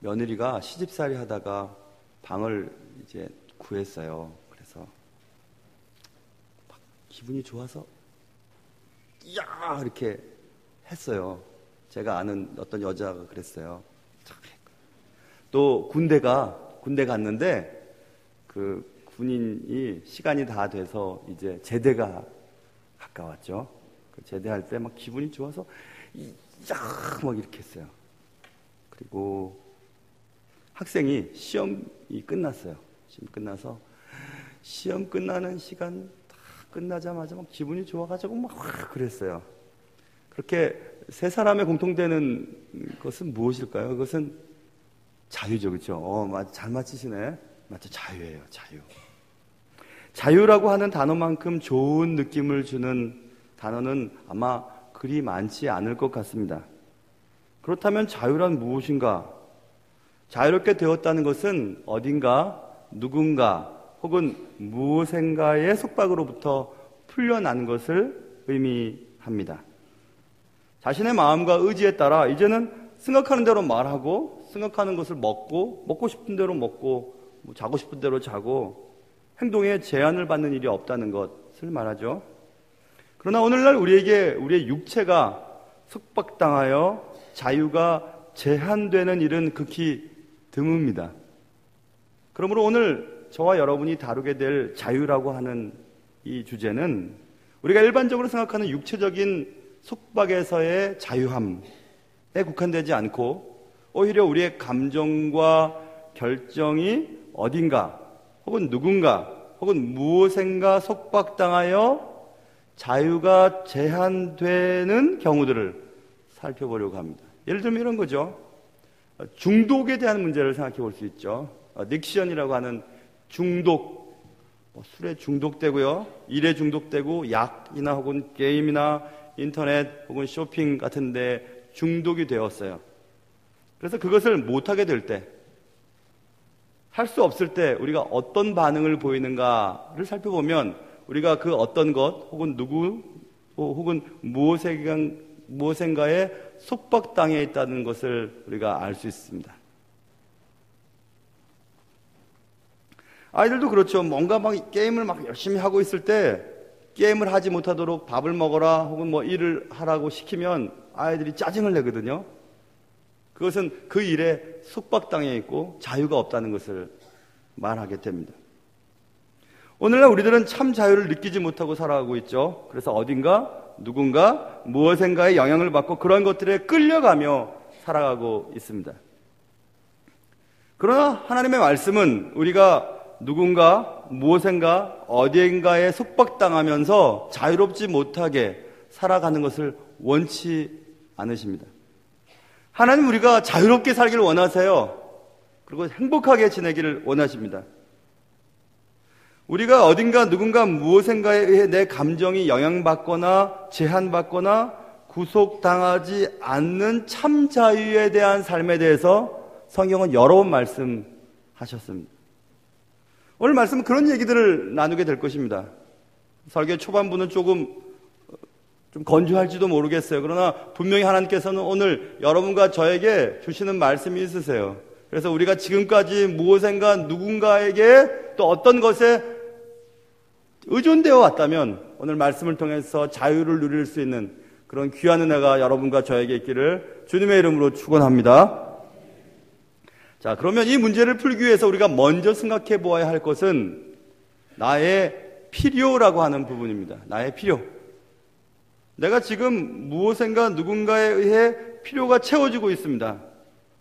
며느리가 시집살이 하다가 방을 이제 구했어요. 그래서 막 기분이 좋아서 야 이렇게 했어요. 제가 아는 어떤 여자가 그랬어요. 또 군대 갔는데 그 군인이 시간이 다 돼서 이제 제대가 가까웠죠. 그 제대할 때 막 기분이 좋아서 야 막 이렇게 했어요. 그리고 학생이 시험이 끝났어요. 시험 끝나서 시험 끝나는 시간 다 끝나자마자 막 기분이 좋아가지고 막 그랬어요. 그렇게 세 사람의 공통되는 것은 무엇일까요? 그것은 자유죠, 그렇죠? 잘 맞히시네. 맞죠, 자유예요, 자유. 자유라고 하는 단어만큼 좋은 느낌을 주는 단어는 아마 그리 많지 않을 것 같습니다. 그렇다면 자유란 무엇인가? 자유롭게 되었다는 것은 어딘가, 누군가, 혹은 무엇인가의 속박으로부터 풀려난 것을 의미합니다. 자신의 마음과 의지에 따라 이제는 생각하는 대로 말하고, 생각하는 것을 먹고 싶은 대로 먹고, 자고 싶은 대로 자고, 행동에 제한을 받는 일이 없다는 것을 말하죠. 그러나 오늘날 우리의 육체가 속박당하여 자유가 제한되는 일은 극히 드뭅니다. 그러므로 오늘 저와 여러분이 다루게 될 자유라고 하는 이 주제는 우리가 일반적으로 생각하는 육체적인 속박에서의 자유함에 국한되지 않고 오히려 우리의 감정과 결정이 어딘가 혹은 누군가 혹은 무엇인가 속박당하여 자유가 제한되는 경우들을 살펴보려고 합니다. 예를 들면 이런 거죠. 중독에 대한 문제를 생각해 볼 수 있죠. 닉션이라고 하는 중독, 술에 중독되고요, 일에 중독되고 약이나 혹은 게임이나 인터넷 혹은 쇼핑 같은 데 중독이 되었어요. 그래서 그것을 못하게 될 때, 할 수 없을 때 우리가 어떤 반응을 보이는가를 살펴보면 우리가 그 어떤 것 혹은 누구 혹은 무엇인가에 속박당해 있다는 것을 우리가 알 수 있습니다. 아이들도 그렇죠. 뭔가 막 게임을 막 열심히 하고 있을 때 게임을 하지 못하도록 밥을 먹어라 혹은 뭐 일을 하라고 시키면 아이들이 짜증을 내거든요. 그것은 그 일에 속박당해 있고 자유가 없다는 것을 말하게 됩니다. 오늘날 우리들은 참 자유를 느끼지 못하고 살아가고 있죠. 그래서 어딘가 누군가 무엇인가에 영향을 받고 그런 것들에 끌려가며 살아가고 있습니다. 그러나 하나님의 말씀은 우리가 누군가 무엇인가 어디인가에 속박당하면서 자유롭지 못하게 살아가는 것을 원치 않으십니다. 하나님 우리가 자유롭게 살기를 원하세요. 그리고 행복하게 지내기를 원하십니다. 우리가 어딘가 누군가 무엇인가에 의해 내 감정이 영향받거나 제한받거나 구속당하지 않는 참 자유에 대한 삶에 대해서 성경은 여러 번 말씀하셨습니다. 오늘 말씀은 그런 얘기들을 나누게 될 것입니다. 설교 초반부는 좀 건조할지도 모르겠어요. 그러나 분명히 하나님께서는 오늘 여러분과 저에게 주시는 말씀이 있으세요. 그래서 우리가 지금까지 무엇인가 누군가에게 또 어떤 것에 의존되어 왔다면 오늘 말씀을 통해서 자유를 누릴 수 있는 그런 귀한 은혜가 여러분과 저에게 있기를 주님의 이름으로 축원합니다. 자, 그러면 이 문제를 풀기 위해서 우리가 먼저 생각해 보아야 할 것은 나의 필요라고 하는 부분입니다. 나의 필요. 내가 지금 무엇인가 누군가에 의해 필요가 채워지고 있습니다.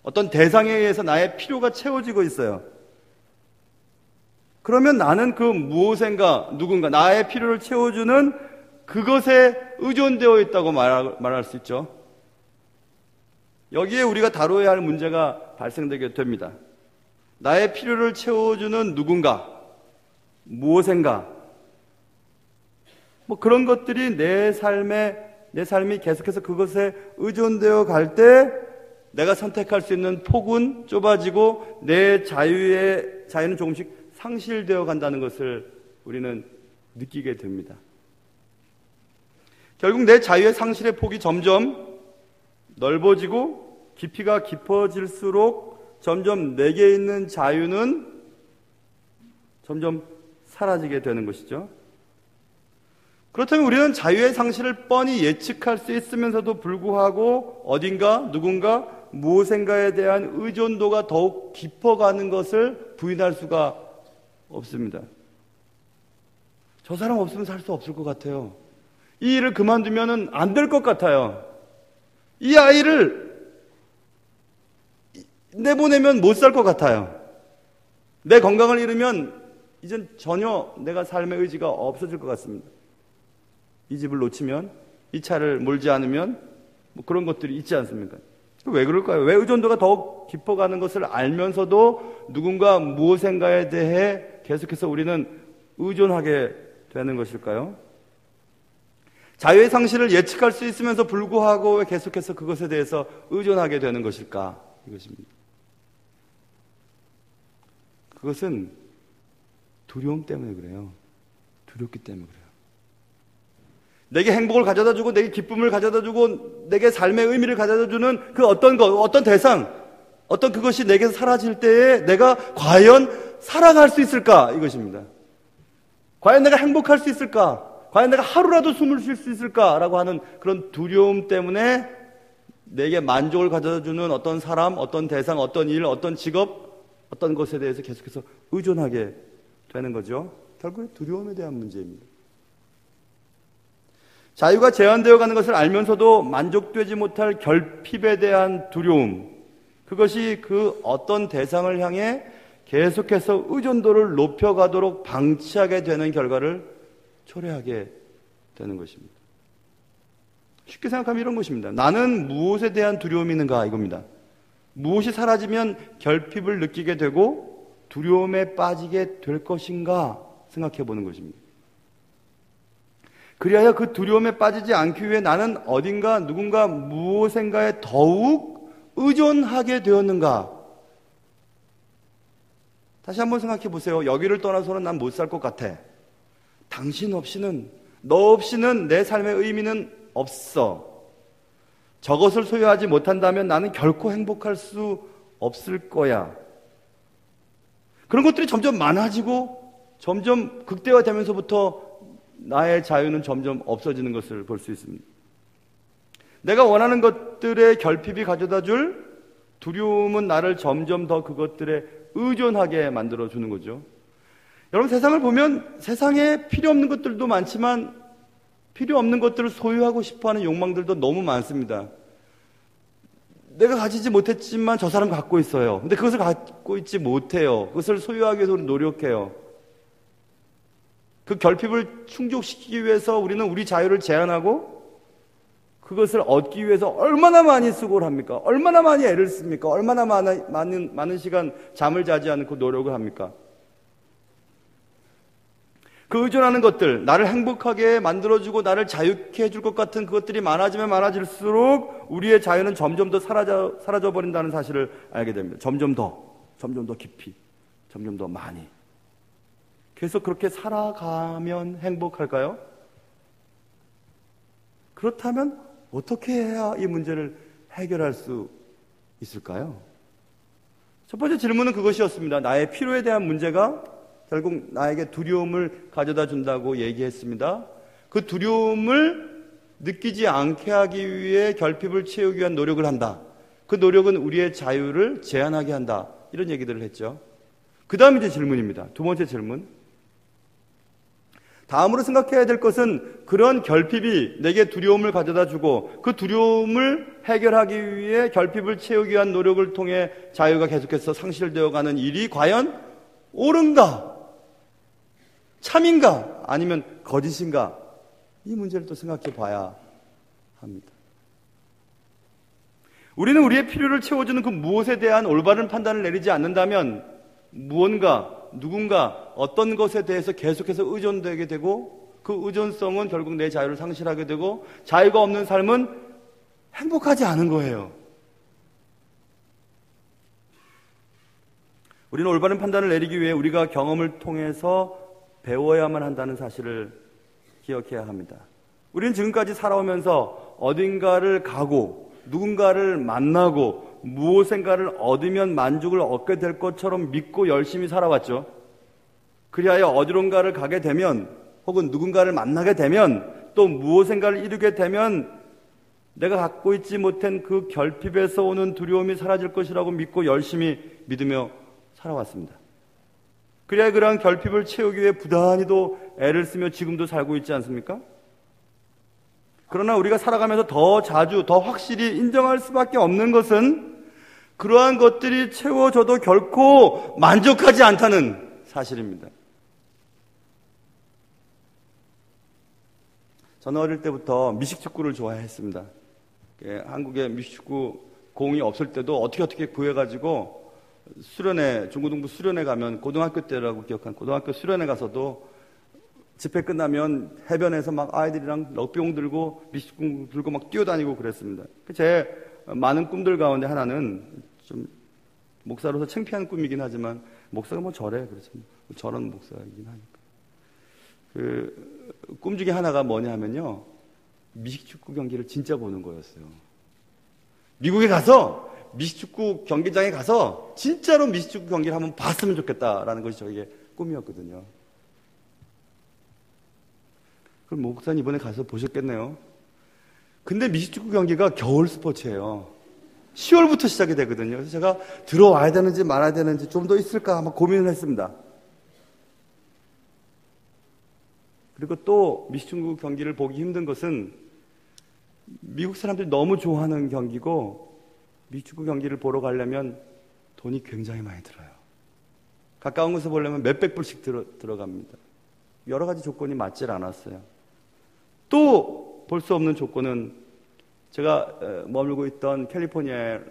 어떤 대상에 의해서 나의 필요가 채워지고 있어요. 그러면 나는 그 무엇인가 누군가 나의 필요를 채워주는 그것에 의존되어 있다고 말할 수 있죠. 여기에 우리가 다뤄야 할 문제가 발생되게 됩니다. 나의 필요를 채워주는 누군가, 무엇인가, 뭐 그런 것들이 내 삶이 계속해서 그것에 의존되어 갈 때 내가 선택할 수 있는 폭은 좁아지고 내 자유는 조금씩 상실되어 간다는 것을 우리는 느끼게 됩니다. 결국 내 자유의 상실의 폭이 점점 넓어지고 깊이가 깊어질수록 점점 내게 있는 자유는 점점 사라지게 되는 것이죠. 그렇다면 우리는 자유의 상실을 뻔히 예측할 수 있으면서도 불구하고 어딘가 누군가 무엇인가에 대한 의존도가 더욱 깊어가는 것을 부인할 수가 없습니다. 저 사람 없으면 살 수 없을 것 같아요. 이 일을 그만두면 안 될 것 같아요. 이 아이를 내보내면 못 살 것 같아요. 내 건강을 잃으면 이젠 전혀 내가 삶의 의지가 없어질 것 같습니다. 이 집을 놓치면, 이 차를 몰지 않으면 뭐 그런 것들이 있지 않습니까? 왜 그럴까요? 왜 의존도가 더욱 깊어가는 것을 알면서도 누군가 무엇인가에 대해 계속해서 우리는 의존하게 되는 것일까요? 자유의 상실을 예측할 수 있으면서 불구하고 왜 계속해서 그것에 대해서 의존하게 되는 것일까? 이것입니다. 그것은 두려움 때문에 그래요. 두렵기 때문에 그래요. 내게 행복을 가져다 주고, 내게 기쁨을 가져다 주고, 내게 삶의 의미를 가져다 주는 그 어떤 것, 어떤 대상, 어떤 그것이 내게서 사라질 때에 내가 과연 살아갈 수 있을까? 이것입니다. 과연 내가 행복할 수 있을까? 과연 내가 하루라도 숨을 쉴 수 있을까? 라고 하는 그런 두려움 때문에 내게 만족을 가져다 주는 어떤 사람, 어떤 대상, 어떤 일, 어떤 직업, 어떤 것에 대해서 계속해서 의존하게 되는 거죠. 결국은 두려움에 대한 문제입니다. 자유가 제한되어 가는 것을 알면서도 만족되지 못할 결핍에 대한 두려움, 그것이 그 어떤 대상을 향해 계속해서 의존도를 높여가도록 방치하게 되는 결과를 초래하게 되는 것입니다. 쉽게 생각하면 이런 것입니다. 나는 무엇에 대한 두려움이 있는가 이겁니다. 무엇이 사라지면 결핍을 느끼게 되고 두려움에 빠지게 될 것인가 생각해 보는 것입니다. 그리하여 그 두려움에 빠지지 않기 위해 나는 어딘가 누군가 무엇인가에 더욱 의존하게 되었는가. 다시 한번 생각해 보세요. 여기를 떠나서는 난 못 살 것 같아. 당신 없이는, 너 없이는 내 삶의 의미는 없어. 저것을 소유하지 못한다면 나는 결코 행복할 수 없을 거야. 그런 것들이 점점 많아지고 점점 극대화되면서부터 나의 자유는 점점 없어지는 것을 볼 수 있습니다. 내가 원하는 것들의 결핍이 가져다 줄 두려움은 나를 점점 더 그것들에 의존하게 만들어주는 거죠. 여러분, 세상을 보면 세상에 필요 없는 것들도 많지만 필요 없는 것들을 소유하고 싶어하는 욕망들도 너무 많습니다. 내가 가지지 못했지만 저 사람 갖고 있어요. 근데 그것을 갖고 있지 못해요. 그것을 소유하기 위해서 노력해요. 그 결핍을 충족시키기 위해서 우리는 우리 자유를 제한하고 그것을 얻기 위해서 얼마나 많이 수고를 합니까? 얼마나 많이 애를 씁니까? 얼마나 많은 시간 잠을 자지 않고 노력을 합니까? 그 의존하는 것들, 나를 행복하게 만들어주고 나를 자유케 해줄 것 같은 그것들이 많아지면 많아질수록 우리의 자유는 점점 더 사라져버린다는 사실을 알게 됩니다. 점점 더 깊이, 점점 더 많이. 계속 그렇게 살아가면 행복할까요? 그렇다면 어떻게 해야 이 문제를 해결할 수 있을까요? 첫 번째 질문은 그것이었습니다. 나의 필요에 대한 문제가 결국 나에게 두려움을 가져다 준다고 얘기했습니다. 그 두려움을 느끼지 않게 하기 위해 결핍을 채우기 위한 노력을 한다. 그 노력은 우리의 자유를 제한하게 한다. 이런 얘기들을 했죠. 그 다음 이제 질문입니다. 두 번째 질문. 다음으로 생각해야 될 것은 그런 결핍이 내게 두려움을 가져다 주고 그 두려움을 해결하기 위해 결핍을 채우기 위한 노력을 통해 자유가 계속해서 상실되어 가는 일이 과연 옳은가? 참인가? 아니면 거짓인가? 이 문제를 또 생각해 봐야 합니다. 우리는 우리의 필요를 채워주는 그 무엇에 대한 올바른 판단을 내리지 않는다면 무언가, 누군가, 어떤 것에 대해서 계속해서 의존되게 되고 그 의존성은 결국 내 자유를 상실하게 되고 자유가 없는 삶은 행복하지 않은 거예요. 우리는 올바른 판단을 내리기 위해 우리가 경험을 통해서 배워야만 한다는 사실을 기억해야 합니다. 우리는 지금까지 살아오면서 어딘가를 가고 누군가를 만나고 무엇인가를 얻으면 만족을 얻게 될 것처럼 믿고 열심히 살아왔죠. 그리하여 어디론가를 가게 되면 혹은 누군가를 만나게 되면 또 무엇인가를 이루게 되면 내가 갖고 있지 못한 그 결핍에서 오는 두려움이 사라질 것이라고 믿고 열심히 믿으며 살아왔습니다. 그래야 그러한 결핍을 채우기 위해 부단히도 애를 쓰며 지금도 살고 있지 않습니까? 그러나 우리가 살아가면서 더 자주, 더 확실히 인정할 수밖에 없는 것은 그러한 것들이 채워져도 결코 만족하지 않다는 사실입니다. 저는 어릴 때부터 미식축구를 좋아했습니다. 한국에 미식축구 공이 없을 때도 어떻게 구해가지고 수련회, 중고등부 수련회 가면 고등학교 때라고 기억한 고등학교 수련회 가서도 집회 끝나면 해변에서 막 아이들이랑 럭비공 들고 미식공 들고 막 뛰어다니고 그랬습니다. 제 많은 꿈들 가운데 하나는 좀 목사로서 창피한 꿈이긴 하지만 목사가 뭐 저래 그렇죠. 저런 목사이긴 하니까. 꿈 중에 하나가 뭐냐 하면요. 미식축구 경기를 진짜 보는 거였어요. 미국에 가서 미식축구 경기장에 가서 진짜로 미식축구 경기를 한번 봤으면 좋겠다라는 것이 저에게 꿈이었거든요. 그럼 목사님 이번에 가서 보셨겠네요. 근데 미식축구 경기가 겨울 스포츠예요. 10월부터 시작이 되거든요. 그래서 제가 들어와야 되는지 말아야 되는지 좀 더 있을까 한번 고민을 했습니다. 그리고 또 미식축구 경기를 보기 힘든 것은 미국 사람들이 너무 좋아하는 경기고 미식축구 경기를 보러 가려면 돈이 굉장히 많이 들어요. 가까운 곳에서 보려면 몇백 불씩 들어갑니다. 여러 가지 조건이 맞질 않았어요. 또 볼 수 없는 조건은 제가 머물고 있던 캘리포니아의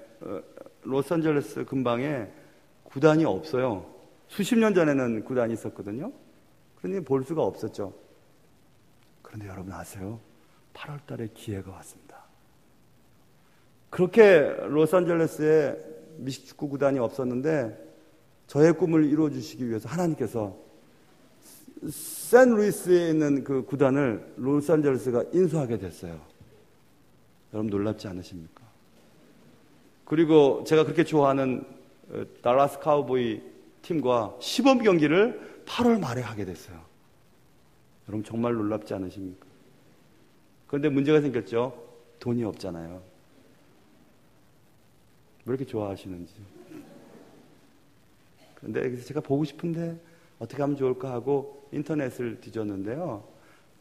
로스앤젤레스 근방에 구단이 없어요. 수십 년 전에는 구단이 있었거든요. 그러니 볼 수가 없었죠. 그런데 여러분 아세요? 8월 달에 기회가 왔습니다. 그렇게 로스앤젤레스에 미식축구 구단이 없었는데 저의 꿈을 이루어주시기 위해서 하나님께서 샌루이스에 있는 그 구단을 로스앤젤레스가 인수하게 됐어요. 여러분 놀랍지 않으십니까? 그리고 제가 그렇게 좋아하는 달라스 카우보이 팀과 시범 경기를 8월 말에 하게 됐어요. 여러분 정말 놀랍지 않으십니까? 그런데 문제가 생겼죠. 돈이 없잖아요. 왜 이렇게 좋아하시는지. 그런데 제가 보고 싶은데 어떻게 하면 좋을까 하고 인터넷을 뒤졌는데요.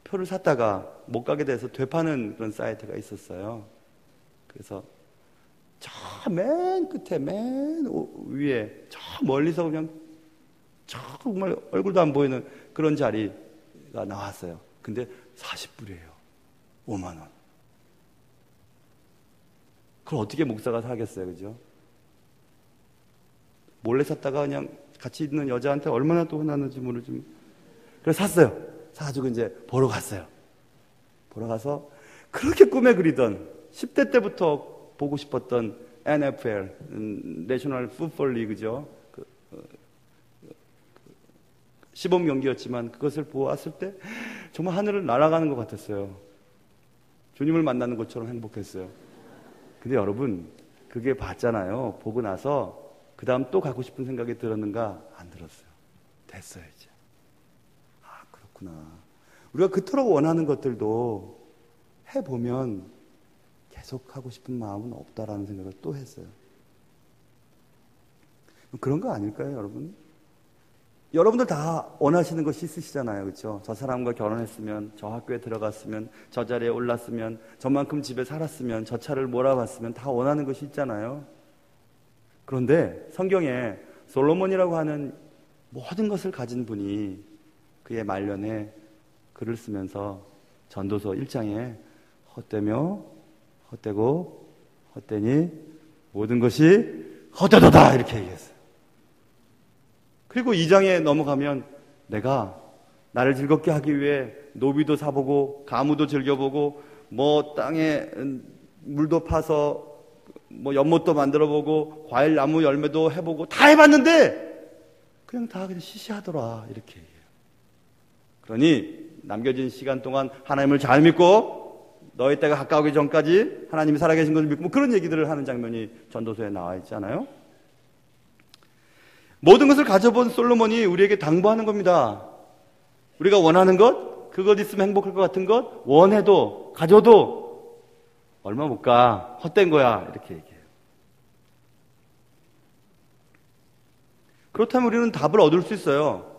표를 샀다가 못 가게 돼서 되파는 그런 사이트가 있었어요. 그래서 저 맨 끝에 맨 위에 저 멀리서 그냥 정말 얼굴도 안 보이는 그런 자리가 나왔어요. 근데 40불이에요. 5만 원. 그걸 어떻게 목사가 사겠어요, 그죠? 몰래 샀다가 그냥 같이 있는 여자한테 얼마나 또 혼났는지 모르지만. 그래서 샀어요. 사가지고 이제 보러 갔어요. 보러 가서 그렇게 꿈에 그리던 10대 때부터 보고 싶었던 NFL, 내셔널 풋볼 리그죠. 시범 경기였지만 그것을 보았을 때 정말 하늘을 날아가는 것 같았어요. 주님을 만나는 것처럼 행복했어요. 근데 여러분, 그게 봤잖아요. 보고 나서 그 다음 또 가고 싶은 생각이 들었는가? 안 들었어요. 됐어요, 이제. 아, 그렇구나. 우리가 그토록 원하는 것들도 해보면 계속 하고 싶은 마음은 없다라는 생각을 또 했어요. 그런 거 아닐까요, 여러분? 여러분들 다 원하시는 것이 있으시잖아요. 그렇죠? 저 사람과 결혼했으면, 저 학교에 들어갔으면, 저 자리에 올랐으면, 저만큼 집에 살았으면, 저 차를 몰아봤으면 다 원하는 것이 있잖아요. 그런데 성경에 솔로몬이라고 하는 모든 것을 가진 분이 그의 말년에 글을 쓰면서 전도서 1장에 헛되며 헛되고 헛되니 모든 것이 헛되도다 이렇게 얘기했어요. 그리고 2장에 넘어가면 내가 나를 즐겁게 하기 위해 노비도 사보고 가무도 즐겨보고 뭐 땅에 물도 파서 뭐 연못도 만들어보고 과일 나무 열매도 해보고 다 해봤는데 그냥 다 그냥 시시하더라 이렇게 얘기해요. 그러니 남겨진 시간 동안 하나님을 잘 믿고 너희 때가 가까우기 전까지 하나님이 살아계신 것을 믿고 뭐 그런 얘기들을 하는 장면이 전도서에 나와 있잖아요. 모든 것을 가져본 솔로몬이 우리에게 당부하는 겁니다. 우리가 원하는 것, 그것 있으면 행복할 것 같은 것, 원해도 가져도 얼마 못 가, 헛된 거야, 이렇게 얘기해요. 그렇다면 우리는 답을 얻을 수 있어요.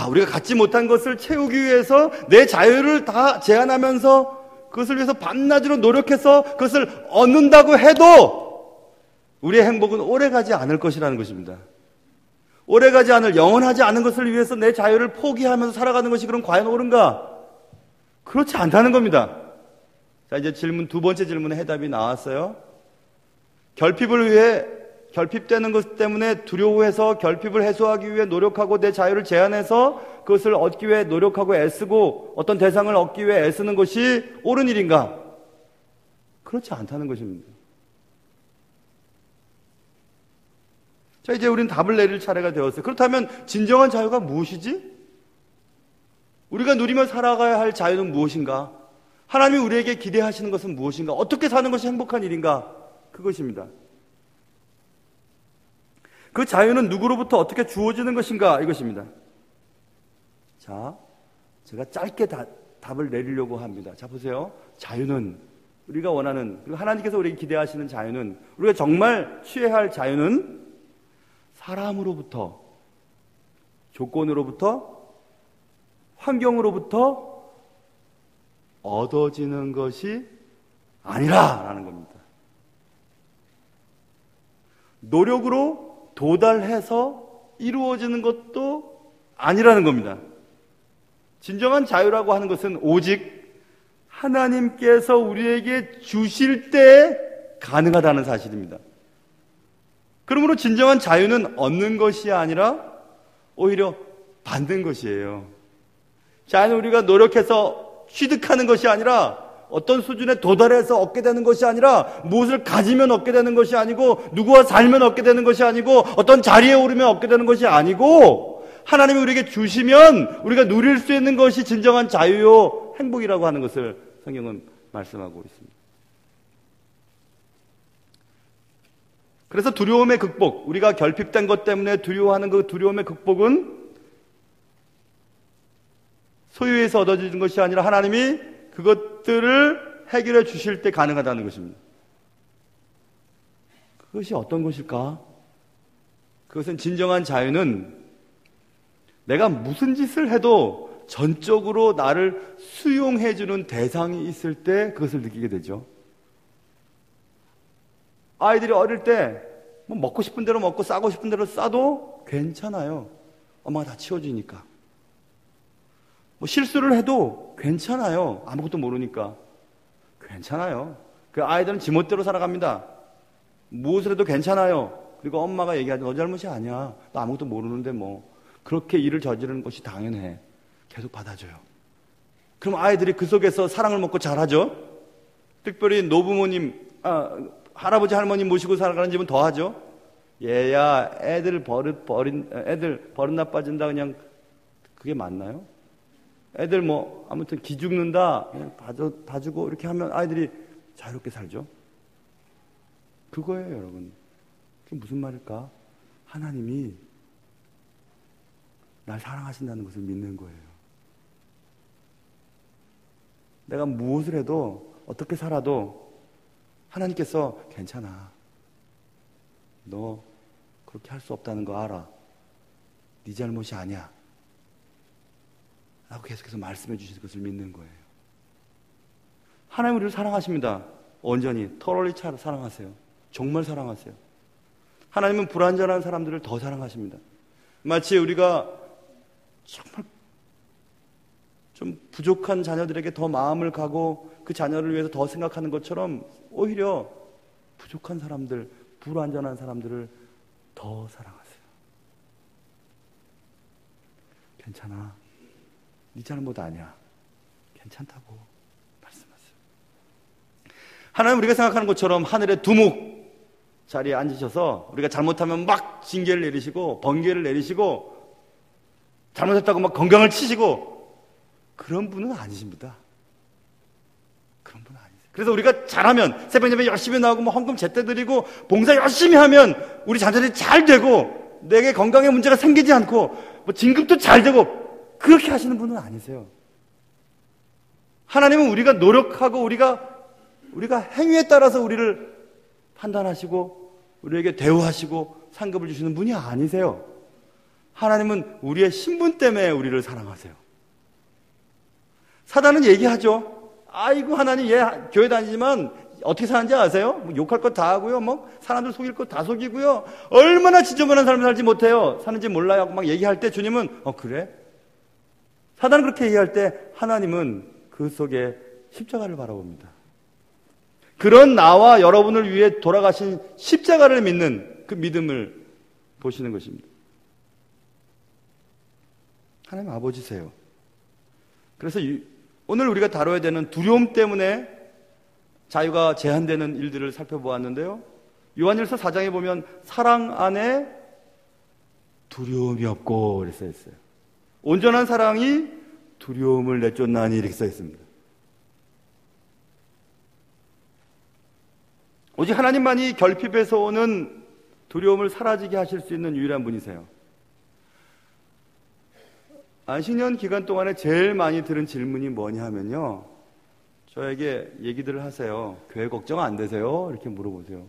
우리가 갖지 못한 것을 채우기 위해서 내 자유를 다 제한하면서 그것을 위해서 밤낮으로 노력해서 그것을 얻는다고 해도 우리의 행복은 오래가지 않을 것이라는 것입니다. 오래가지 않을, 영원하지 않은 것을 위해서 내 자유를 포기하면서 살아가는 것이 그럼 과연 옳은가? 그렇지 않다는 겁니다. 자, 이제 두 번째 질문의 해답이 나왔어요. 결핍되는 것 때문에 두려워해서 결핍을 해소하기 위해 노력하고 내 자유를 제한해서 그것을 얻기 위해 노력하고 애쓰고 어떤 대상을 얻기 위해 애쓰는 것이 옳은 일인가? 그렇지 않다는 것입니다. 자, 이제 우리는 답을 내릴 차례가 되었어요. 그렇다면 진정한 자유가 무엇이지? 우리가 누리며 살아가야 할 자유는 무엇인가? 하나님이 우리에게 기대하시는 것은 무엇인가? 어떻게 사는 것이 행복한 일인가? 그것입니다. 그 자유는 누구로부터 어떻게 주어지는 것인가? 이것입니다. 자, 제가 짧게 답을 내리려고 합니다. 자, 보세요. 자유는, 우리가 원하는, 그리고 하나님께서 우리에게 기대하시는 자유는, 우리가 정말 취해야 할 자유는 사람으로부터, 조건으로부터, 환경으로부터 얻어지는 것이 아니라라는 겁니다. 노력으로 도달해서 이루어지는 것도 아니라는 겁니다. 진정한 자유라고 하는 것은 오직 하나님께서 우리에게 주실 때 가능하다는 사실입니다. 그러므로 진정한 자유는 얻는 것이 아니라 오히려 받는 것이에요. 자유는 우리가 노력해서 취득하는 것이 아니라 어떤 수준에 도달해서 얻게 되는 것이 아니라 무엇을 가지면 얻게 되는 것이 아니고 누구와 살면 얻게 되는 것이 아니고 어떤 자리에 오르면 얻게 되는 것이 아니고 하나님이 우리에게 주시면 우리가 누릴 수 있는 것이 진정한 자유요 행복이라고 하는 것을 성경은 말씀하고 있습니다. 그래서 두려움의 극복, 우리가 결핍된 것 때문에 두려워하는 그 두려움의 극복은 소유에서 얻어지는 것이 아니라 하나님이 그것들을 해결해 주실 때 가능하다는 것입니다. 그것이 어떤 것일까? 그것은 진정한 자유는 내가 무슨 짓을 해도 전적으로 나를 수용해 주는 대상이 있을 때 그것을 느끼게 되죠. 아이들이 어릴 때 뭐 먹고 싶은 대로 먹고 싸고 싶은 대로 싸도 괜찮아요. 엄마가 다 치워주니까. 뭐 실수를 해도 괜찮아요. 아무것도 모르니까. 괜찮아요. 그 아이들은 지멋대로 살아갑니다. 무엇을 해도 괜찮아요. 그리고 엄마가 얘기하죠. 너 잘못이 아니야. 너 아무것도 모르는데 뭐. 그렇게 일을 저지르는 것이 당연해. 계속 받아줘요. 그럼 아이들이 그 속에서 사랑을 먹고 자라죠. 특별히 노부모님, 할아버지 할머니 모시고 살아가는 집은 더 하죠. 얘야, 애들 버릇 나빠진다. 그냥 그게 맞나요? 애들 뭐 아무튼 기죽는다 그냥 봐주고 이렇게 하면 아이들이 자유롭게 살죠. 그거예요, 여러분. 그게 무슨 말일까? 하나님이 날 사랑하신다는 것을 믿는 거예요. 내가 무엇을 해도 어떻게 살아도 하나님께서 괜찮아. 너 그렇게 할 수 없다는 거 알아. 네 잘못이 아니야. 라고 계속해서 말씀해 주실 것을 믿는 거예요. 하나님 우리를 사랑하십니다. 온전히, thoroughly 사랑하세요. 정말 사랑하세요. 하나님은 불완전한 사람들을 더 사랑하십니다. 마치 우리가 정말 좀 부족한 자녀들에게 더 마음을 가고 그 자녀를 위해서 더 생각하는 것처럼 오히려 부족한 사람들, 불완전한 사람들을 더 사랑하세요. 괜찮아. 네 잘못 아니야. 괜찮다고 말씀하세요. 하나님 우리가 생각하는 것처럼 하늘의 두목 자리에 앉으셔서 우리가 잘못하면 막 징계를 내리시고 번개를 내리시고 잘못했다고 막 건강을 치시고 그런 분은 아니십니다. 그런 분은 아니세요. 그래서 우리가 잘하면 새벽 예배 열심히 나오고 뭐 헌금 제때 드리고 봉사 열심히 하면 우리 자녀들이 잘 되고 내게 건강에 문제가 생기지 않고 뭐 진급도 잘 되고 그렇게 하시는 분은 아니세요. 하나님은 우리가 노력하고 우리가 행위에 따라서 우리를 판단하시고 우리에게 대우하시고 상급을 주시는 분이 아니세요. 하나님은 우리의 신분 때문에 우리를 사랑하세요. 사단은 얘기하죠. 아이고 하나님 얘 교회 다니지만 어떻게 사는지 아세요? 뭐 욕할 것 다 하고요. 뭐 사람들 속일 것 다 속이고요. 얼마나 지저분한 삶을 살지 못해요. 사는지 몰라요 하고 막 얘기할 때 주님은 그래? 사단은 그렇게 얘기할 때 하나님은 그 속에 십자가를 바라봅니다. 그런 나와 여러분을 위해 돌아가신 십자가를 믿는 그 믿음을 보시는 것입니다. 하나님 아버지세요. 그래서 오늘 우리가 다뤄야 되는 두려움 때문에 자유가 제한되는 일들을 살펴보았는데요. 요한일서 4장에 보면 사랑 안에 두려움이 없고 이렇게 써 있어요. 온전한 사랑이 두려움을 내쫓나니 이렇게 써 있습니다. 오직 하나님만이 결핍에서 오는 두려움을 사라지게 하실 수 있는 유일한 분이세요. 안식년 기간 동안에 제일 많이 들은 질문이 뭐냐 하면요. 저에게 얘기들을 하세요. 교회 걱정 안 되세요? 이렇게 물어보세요.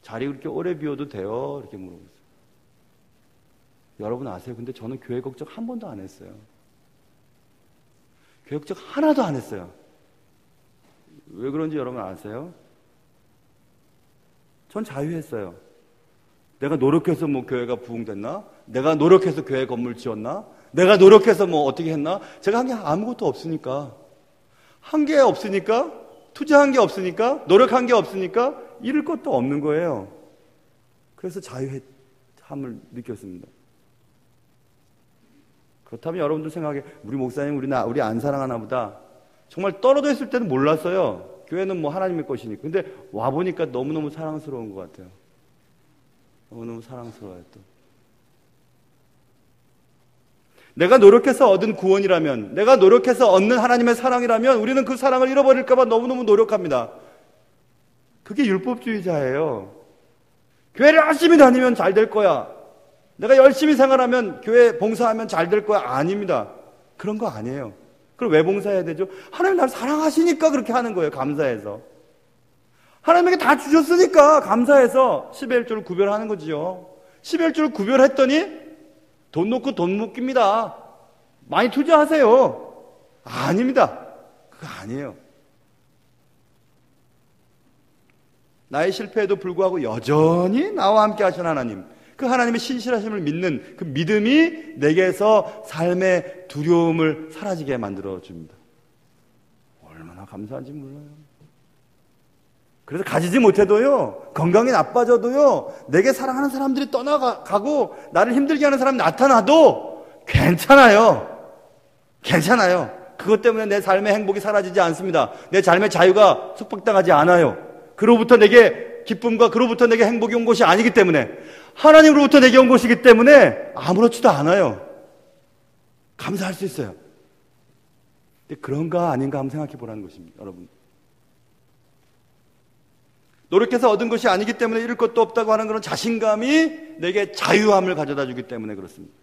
자리 그렇게 오래 비워도 돼요? 이렇게 물어보세요. 여러분 아세요? 근데 저는 교회 걱정 한 번도 안 했어요. 교회 걱정 하나도 안 했어요. 왜 그런지 여러분 아세요? 전 자유했어요. 내가 노력해서 뭐 교회가 부흥됐나? 내가 노력해서 교회 건물 지었나? 내가 노력해서 뭐 어떻게 했나? 제가 한 게 아무것도 없으니까. 한 게 없으니까, 투자한 게 없으니까, 노력한 게 없으니까 잃을 것도 없는 거예요. 그래서 자유함을 느꼈습니다. 그렇다면 여러분들 생각에 우리 목사님 우리 안 사랑하나 보다. 정말 떨어져 있을 때는 몰랐어요. 교회는 뭐 하나님의 것이니까. 근데 와보니까 너무너무 사랑스러운 것 같아요. 너무너무 사랑스러워요 또. 내가 노력해서 얻은 구원이라면, 내가 노력해서 얻는 하나님의 사랑이라면 우리는 그 사랑을 잃어버릴까 봐 너무너무 노력합니다. 그게 율법주의자예요. 교회를 열심히 다니면 잘 될 거야. 내가 열심히 생활하면, 교회 봉사하면 잘 될 거야. 아닙니다. 그런 거 아니에요. 그럼 왜 봉사해야 되죠? 하나님 나를 사랑하시니까 그렇게 하는 거예요. 감사해서. 하나님에게 다 주셨으니까 감사해서 11조를 구별하는 거지요. 11조를 구별했더니 돈 놓고 돈 묶입니다. 많이 투자하세요. 아닙니다. 그거 아니에요. 나의 실패에도 불구하고 여전히 나와 함께 하신 하나님, 그 하나님의 신실하심을 믿는 그 믿음이 내게서 삶의 두려움을 사라지게 만들어줍니다. 얼마나 감사한지 몰라요. 그래서 가지지 못해도요, 건강이 나빠져도요, 내게 사랑하는 사람들이 떠나가고 나를 힘들게 하는 사람이 나타나도 괜찮아요. 괜찮아요. 그것 때문에 내 삶의 행복이 사라지지 않습니다. 내 삶의 자유가 속박당하지 않아요. 그로부터 내게 기쁨과 그로부터 내게 행복이 온 것이 아니기 때문에, 하나님으로부터 내게 온 것이기 때문에 아무렇지도 않아요. 감사할 수 있어요. 근데 그런가 아닌가 한번 생각해 보라는 것입니다, 여러분. 노력해서 얻은 것이 아니기 때문에 잃을 것도 없다고 하는 그런 자신감이 내게 자유함을 가져다 주기 때문에 그렇습니다.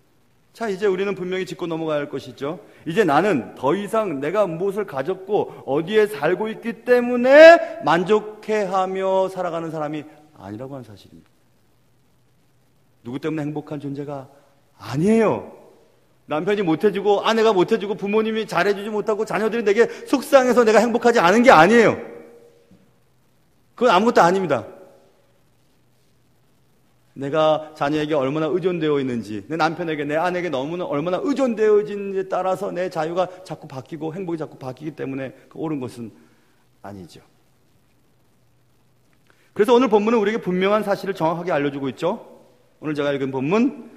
자, 이제 우리는 분명히 짚고 넘어가야 할 것이죠. 이제 나는 더 이상 내가 무엇을 가졌고 어디에 살고 있기 때문에 만족해하며 살아가는 사람이 아니라고 하는 사실입니다. 누구 때문에 행복한 존재가 아니에요. 남편이 못해주고 아내가 못해주고 부모님이 잘해주지 못하고 자녀들이 내게 속상해서 내가 행복하지 않은 게 아니에요. 그건 아무것도 아닙니다. 내가 자녀에게 얼마나 의존되어 있는지, 내 남편에게, 내 아내에게 너무나 얼마나 의존되어 있는지에 따라서 내 자유가 자꾸 바뀌고 행복이 자꾸 바뀌기 때문에 옳은 것은 아니죠. 그래서 오늘 본문은 우리에게 분명한 사실을 정확하게 알려주고 있죠. 오늘 제가 읽은 본문,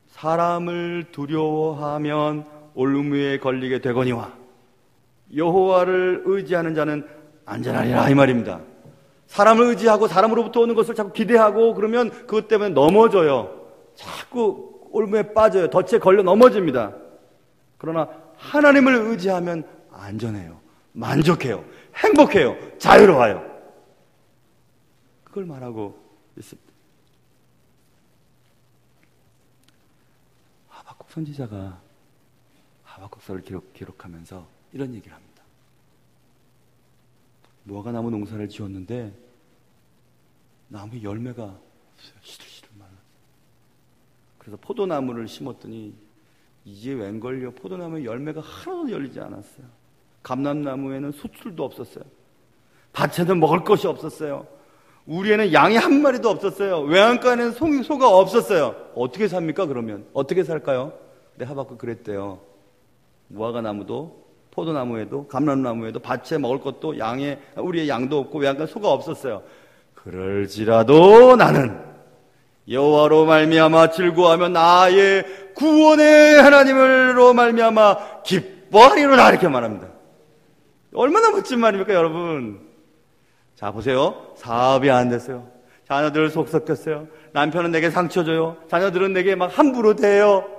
사람을 두려워하면 올무에 걸리게 되거니와 여호와를 의지하는 자는 안전하리라, 이 말입니다. 사람을 의지하고 사람으로부터 오는 것을 자꾸 기대하고 그러면 그것 때문에 넘어져요. 자꾸 올무에 빠져요. 덫에 걸려 넘어집니다. 그러나 하나님을 의지하면 안전해요. 만족해요. 행복해요. 자유로워요. 그걸 말하고 있습니다. 하박국 선지자가 하박국서를 기록하면서 이런 얘기를 합니다. 무화과 나무 농사를 지었는데 나무에 열매가 없어요. 시들시들 말라. 그래서 포도나무를 심었더니 이게 웬걸요? 포도나무에 열매가 하나도 열리지 않았어요. 감람나무에는 수출도 없었어요. 밭에는 먹을 것이 없었어요. 우리에는 양이 한 마리도 없었어요. 외양간에는 소가 없었어요. 어떻게 삽니까? 그러면 어떻게 살까요? 근데 하박국 그랬대요. 무화과 나무도 포도나무에도 감람나무에도 밭에 먹을 것도 우리의 양도 없고 외양간 소가 없었어요. 그럴지라도 나는 여호와로 말미암아 즐거워하며 나의 구원의 하나님으로 말미암아 기뻐하리로다, 이렇게 말합니다. 얼마나 멋진 말입니까, 여러분? 자, 보세요. 사업이 안 됐어요. 자녀들 속 썩혔어요. 남편은 내게 상처 줘요. 자녀들은 내게 막 함부로 대요.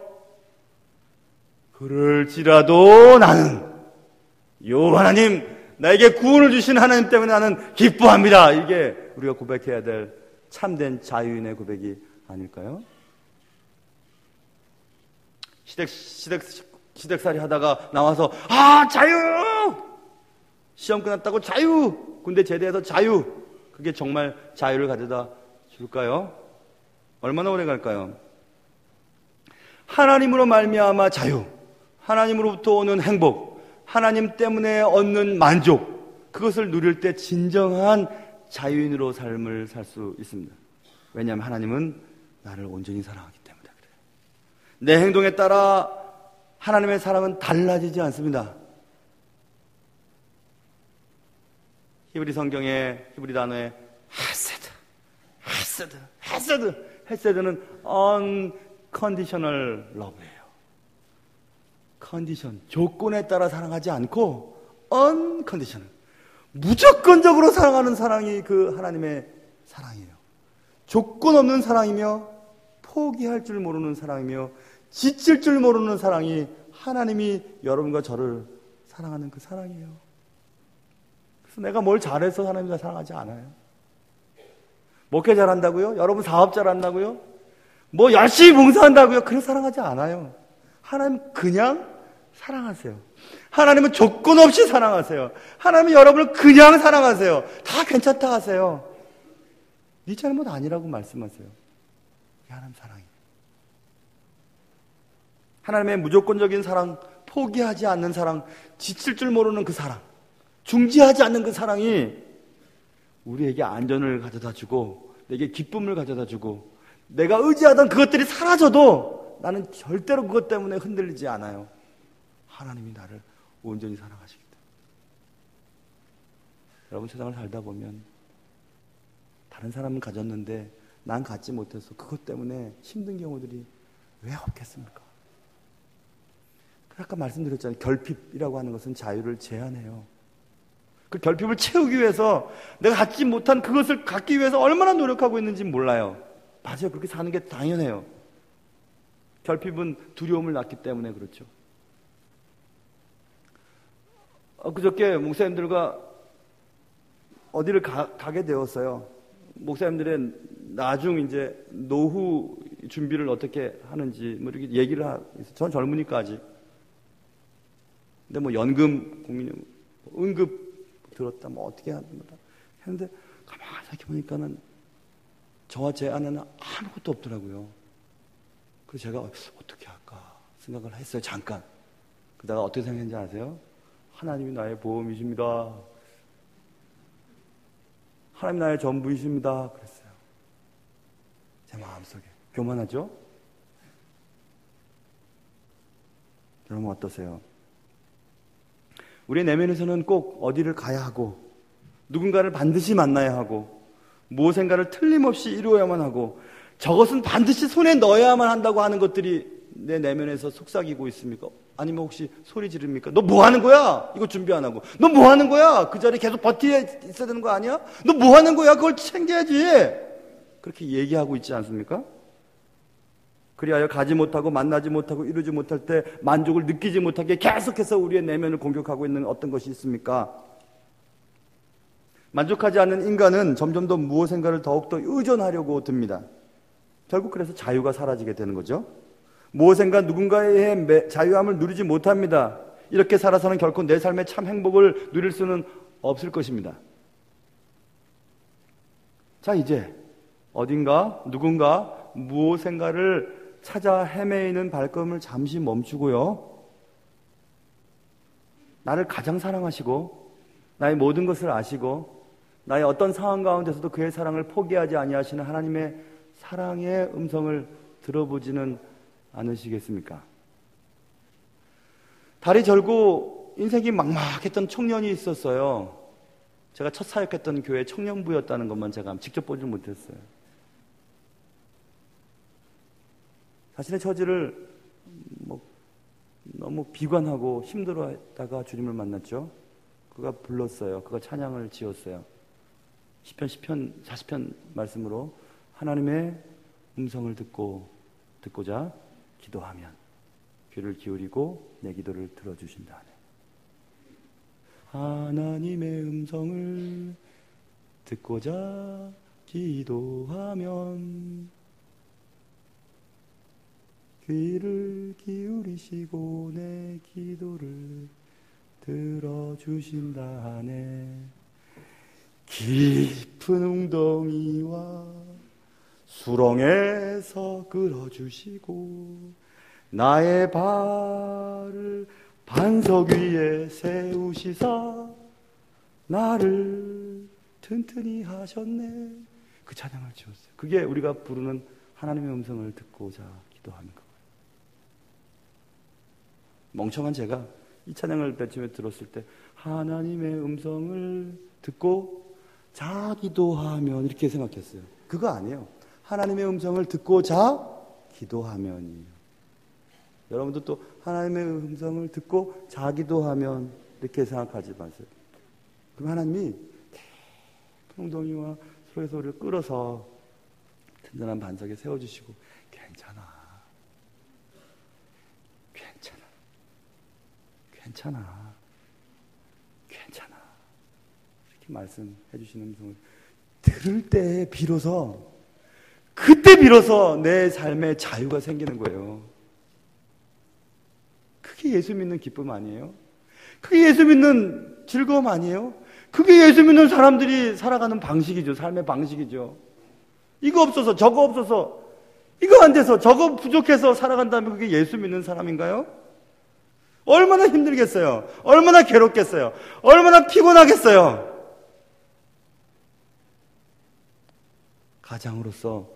그럴지라도 나는 여호와 하나님, 나에게 구원을 주신 하나님 때문에 나는 기뻐합니다. 이게 우리가 고백해야 될 참된 자유인의 고백이 아닐까요? 시댁살이 하다가 나와서 자유! 시험 끝났다고 자유! 군대 제대해서 자유! 그게 정말 자유를 가져다 줄까요? 얼마나 오래 갈까요? 하나님으로 말미암아 자유, 하나님으로부터 오는 행복, 하나님 때문에 얻는 만족, 그것을 누릴 때 진정한 자유인으로 삶을 살 수 있습니다. 왜냐하면 하나님은 나를 온전히 사랑하기 때문에 그래요. 내 행동에 따라 하나님의 사랑은 달라지지 않습니다. 히브리 성경의 히브리 단어에 헤세드는 unconditional love예요. 컨디션, 조건에 따라 사랑하지 않고 unconditional, 무조건적으로 사랑하는 사랑이 그 하나님의 사랑이에요. 조건 없는 사랑이며 포기할 줄 모르는 사랑이며 지칠 줄 모르는 사랑이 하나님이 여러분과 저를 사랑하는 그 사랑이에요. 그래서 내가 뭘 잘해서 하나님과 사랑하지 않아요. 목회 잘한다고요? 여러분 사업 잘한다고요? 뭐 열심히 봉사한다고요? 그래서 사랑하지 않아요. 하나님 그냥 사랑하세요. 하나님은 조건 없이 사랑하세요. 하나님은 여러분을 그냥 사랑하세요. 다 괜찮다 하세요. 네 잘못 아니라고 말씀하세요. 이게 하나님 사랑이에요. 하나님의 무조건적인 사랑, 포기하지 않는 사랑, 지칠 줄 모르는 그 사랑, 중지하지 않는 그 사랑이 우리에게 안전을 가져다 주고 내게 기쁨을 가져다 주고 내가 의지하던 그것들이 사라져도 나는 절대로 그것 때문에 흔들리지 않아요. 하나님이 나를 온전히 사랑하시기 때문에. 여러분, 세상을 살다 보면 다른 사람은 가졌는데 난 갖지 못해서 그것 때문에 힘든 경우들이 왜 없겠습니까? 아까 말씀드렸잖아요. 결핍이라고 하는 것은 자유를 제한해요. 그 결핍을 채우기 위해서 내가 갖지 못한 그것을 갖기 위해서 얼마나 노력하고 있는지 몰라요. 맞아요. 그렇게 사는 게 당연해요. 결핍은 두려움을 낳기 때문에 그렇죠. 그저께 목사님들과 어디를 가게 되었어요. 목사님들의 나중 이제 노후 준비를 어떻게 하는지 뭐 이렇게 얘기를 전 젊으니까 아직. 근데 뭐 연금, 응급 들었다, 뭐 어떻게 한다 했는데 가만히 생각해 보니까는 저와 제 아내는 아무것도 없더라고요. 그래서 제가 어떻게 할까 생각을 했어요. 잠깐. 그러다가 어떻게 생각했는지 아세요? 하나님이 나의 보험이십니다. 하나님 나의 전부이십니다. 그랬어요. 제 마음속에. 교만하죠? 여러분 어떠세요? 우리 내면에서는 꼭 어디를 가야 하고 누군가를 반드시 만나야 하고 무엇인가를 틀림없이 이루어야만 하고 저것은 반드시 손에 넣어야만 한다고 하는 것들이 내 내면에서 속삭이고 있습니까? 아니면 혹시 소리 지릅니까? 너 뭐 하는 거야? 이거 준비 안 하고. 너 뭐 하는 거야? 그 자리에 계속 버티어 있어야 되는 거 아니야? 너 뭐 하는 거야? 그걸 챙겨야지. 그렇게 얘기하고 있지 않습니까? 그리하여 가지 못하고 만나지 못하고 이루지 못할 때 만족을 느끼지 못하게 계속해서 우리의 내면을 공격하고 있는 어떤 것이 있습니까? 만족하지 않는 인간은 점점 더 무엇인가를 더욱더 의존하려고 듭니다. 결국 그래서 자유가 사라지게 되는 거죠. 무엇인가 누군가의 자유함을 누리지 못합니다. 이렇게 살아서는 결코 내 삶의 참 행복을 누릴 수는 없을 것입니다. 자, 이제 어딘가 누군가 무엇인가를 찾아 헤매이는 발걸음을 잠시 멈추고요. 나를 가장 사랑하시고 나의 모든 것을 아시고 나의 어떤 상황 가운데서도 그의 사랑을 포기하지 아니하시는 하나님의 사랑의 음성을 들어보지는 않으시겠습니까? 다리 절고 인생이 막막했던 청년이 있었어요. 제가 첫 사역했던 교회 청년부였다는 것만 제가 직접 보지 못했어요. 자신의 처지를 너무 비관하고 힘들어했다가 주님을 만났죠. 그가 불렀어요. 그가 찬양을 지었어요. 시편 40편 말씀으로 하나님의 음성을 듣고자 기도하면 귀를 기울이고 내 기도를 들어주신다. 하나님의 음성을 듣고자 기도하면 귀를 기울이시고 내 기도를 들어주신다네. 깊은 웅덩이와 수렁에서 끌어주시고 나의 발을 반석 위에 세우시사 나를 튼튼히 하셨네. 그 찬양을 지었어요. 그게 우리가 부르는 하나님의 음성을 듣고자 기도하는 거예요. 멍청한 제가 이 찬양을 맨 처음에 들었을 때 하나님의 음성을 듣고 자 기도하면 이렇게 생각했어요. 그거 아니에요. 하나님의 음성을 듣고 자 기도하면이에요. 여러분도 또 하나님의 음성을 듣고 자 기도하면 이렇게 생각하지 마세요. 그럼 하나님이 깊은 웅덩이와 수렁에서 우리를 끌어서 든든한 반석에 세워주시고 괜찮아 이렇게 말씀해 주시는 음성을 들을 때 비로소 그때 비로소 내 삶에 자유가 생기는 거예요. 그게 예수 믿는 기쁨 아니에요? 그게 예수 믿는 즐거움 아니에요? 그게 예수 믿는 사람들이 살아가는 방식이죠. 삶의 방식이죠. 이거 없어서 저거 없어서 이거 안 돼서 저거 부족해서 살아간다면 그게 예수 믿는 사람인가요? 얼마나 힘들겠어요? 얼마나 괴롭겠어요? 얼마나 피곤하겠어요? 가장으로서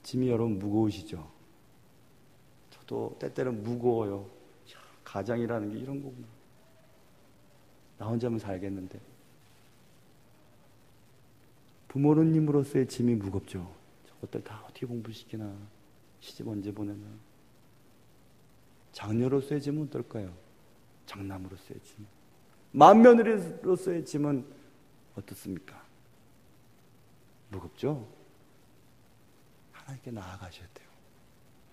짐이 여러분 무거우시죠? 저도 때때로 무거워요. 가장이라는 게 이런 거구나. 나 혼자만 살겠는데. 부모님으로서의 짐이 무겁죠. 저것들 다 어떻게 공부시키나, 시집 언제 보내나. 장녀로서의 짐은 어떨까요? 장남으로서의 짐. 맏며느리로서의 짐은 어떻습니까? 무겁죠? 하나님께 나아가셔야 돼요.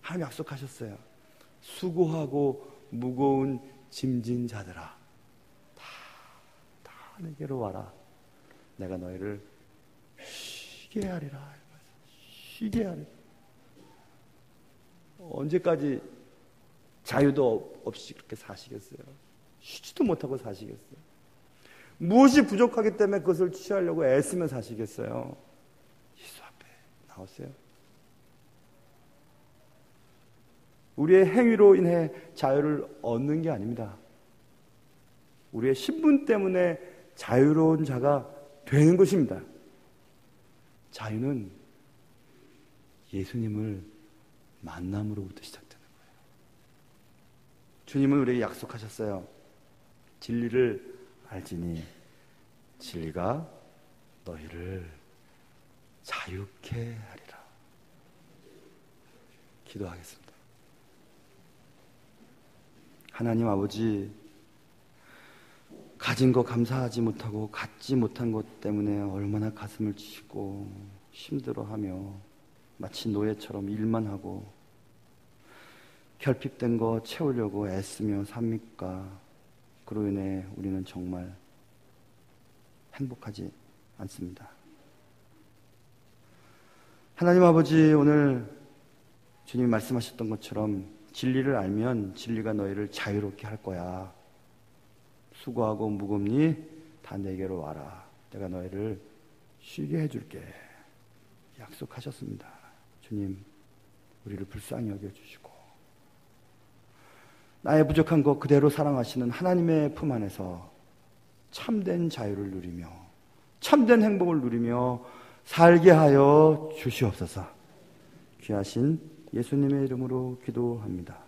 하나님 약속하셨어요. 수고하고 무거운 짐진 자들아, 다 내게로 와라. 내가 너희를 쉬게 하리라. 쉬게 하리라. 언제까지 자유도 없이 그렇게 사시겠어요? 쉬지도 못하고 사시겠어요? 무엇이 부족하기 때문에 그것을 취하려고 애쓰며 사시겠어요? 예수 앞에 나오세요. 우리의 행위로 인해 자유를 얻는 게 아닙니다. 우리의 신분 때문에 자유로운 자가 되는 것입니다. 자유는 예수님을 만남으로부터 시작되는 거예요. 주님은 우리에게 약속하셨어요. 진리를 알지니 진리가 너희를 자유케 하리라. 기도하겠습니다. 하나님 아버지, 가진 거 감사하지 못하고 갖지 못한 것 때문에 얼마나 가슴을 치고 힘들어하며 마치 노예처럼 일만 하고 결핍된 거 채우려고 애쓰며 삽니까? 그로 인해 우리는 정말 행복하지 않습니다. 하나님 아버지, 오늘 주님이 말씀하셨던 것처럼 진리를 알면 진리가 너희를 자유롭게 할 거야. 수고하고 무겁니 다 내게로 와라. 내가 너희를 쉬게 해줄게. 약속하셨습니다. 주님, 우리를 불쌍히 여겨주시고 나의 부족한 것 그대로 사랑하시는 하나님의 품 안에서 참된 자유를 누리며 참된 행복을 누리며 살게 하여 주시옵소서. 귀하신 예수님의 이름으로 기도합니다.